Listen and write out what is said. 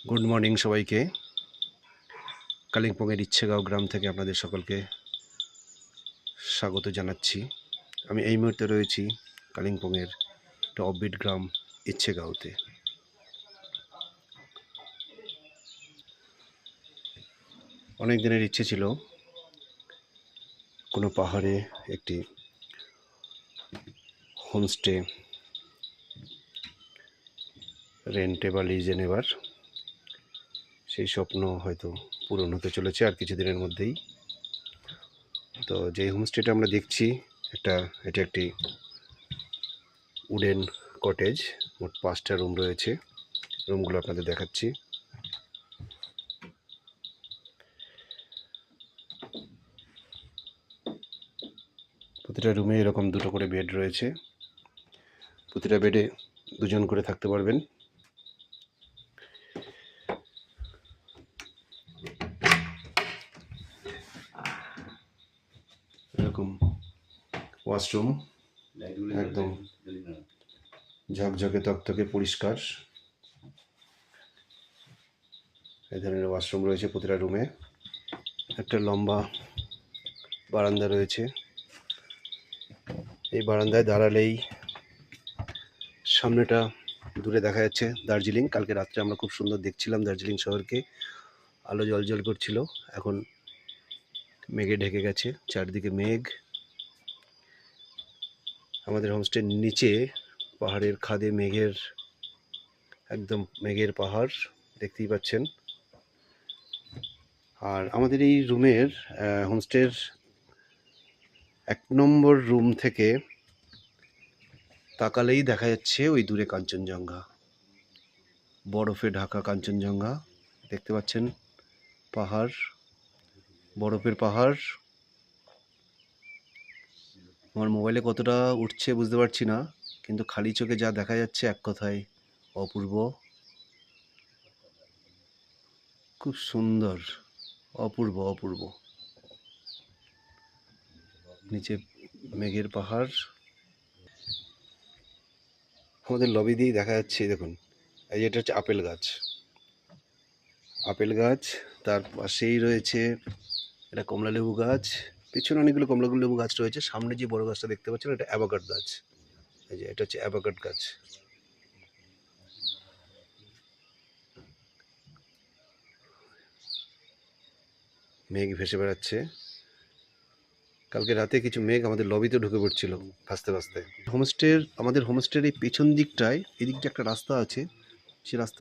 Good morning সবাইকে। কালিম্পংয়ের ইচ্ছেগাঁও গ্রাম থেকে আপনাদের সকলকে স্বাগত জানাচ্ছি। আমি এই মুহূর্তে রয়েছি কালিম্পংয়ের একটা অফবিট গ্রাম ইচ্ছেগাঁওতে। অনেক দিনের ইচ্ছে ছিল কোনো পাহাড়ে একটি হোমস্টে রেন্টে বা লিজে নেবার। সেই স্বপ্ন হয়তো পূরণ হতে চলেছে আর কিছুদিনের মধ্যেই। তো যেই হোমস্টেটা আমরা দেখছি এটা একটি উডেন কটেজ। মোট 5টা রুম রয়েছে। রুমগুলো আপনাদের দেখাচ্ছি। প্রতিটা রুমে এরকম 2টো করে বেড রয়েছে। প্রতিটা বেডে 2জন করে থাকতে পারবেন। এরকম ওয়াশরুম, একদম ঝকঝকে তকতকে পরিষ্কার। এই ধরনের ওয়াশরুম রয়েছে প্রতিটা রুমে। একটা লম্বা বারান্দা রয়েছে। এই বারান্দায় দাঁড়ালেই সামনেটা দূরে দেখা যাচ্ছে দার্জিলিং। কালকে রাত্রে আমরা খুব সুন্দর দেখছিলাম দার্জিলিং শহরকে। আলো জ্বলজ্বল করছিল। এখন মেঘে ঢেকে গেছে, চারদিকে মেঘ। আমাদের হোমস্টের নিচে পাহাড়ের খাদে একদম মেঘের পাহাড় দেখতেই পাচ্ছেন। আর আমাদের এই রুমের হোমস্টের 1 নম্বর রুম থেকে তাকালেই দেখা যাচ্ছে ওই দূরে কাঞ্চনজঙ্ঘা, বরফে ঢাকা কাঞ্চনজঙ্ঘা দেখতে পাচ্ছেন। পাহাড়, বরফের পাহাড়। আমার মোবাইলে কতটা উঠছে বুঝতে পারছি না, কিন্তু খালি চোখে যা দেখা যাচ্ছে এক কথায় অপূর্ব। খুব সুন্দর, অপূর্ব অপূর্ব। নিচে মেঘের পাহাড়। আমাদের লবি দিয়েই দেখা যাচ্ছে, দেখুন এই এটা হচ্ছে আপেল গাছ। আপেল গাছ, তার পাশেই রয়েছে এটা কমলালেবু গাছ। পিছনে অনেকগুলো কমলালেবু গাছ রয়েছে। সামনে যে বড় গাছটা দেখতে পাচ্ছেন এটা অ্যাভোকাডো গাছ। এই যে এটা হচ্ছে অ্যাভোকাডো গাছ। মেঘ ভেসে বেড়াচ্ছে। কালকে রাতে কিছু মেঘ আমাদের লবিতে ঢুকে পড়ছিল ভাসতে ভাসতে। আমাদের হোমস্টের এই পেছন দিকটায়, এদিকটা একটা রাস্তা আছে। সে রাস্তা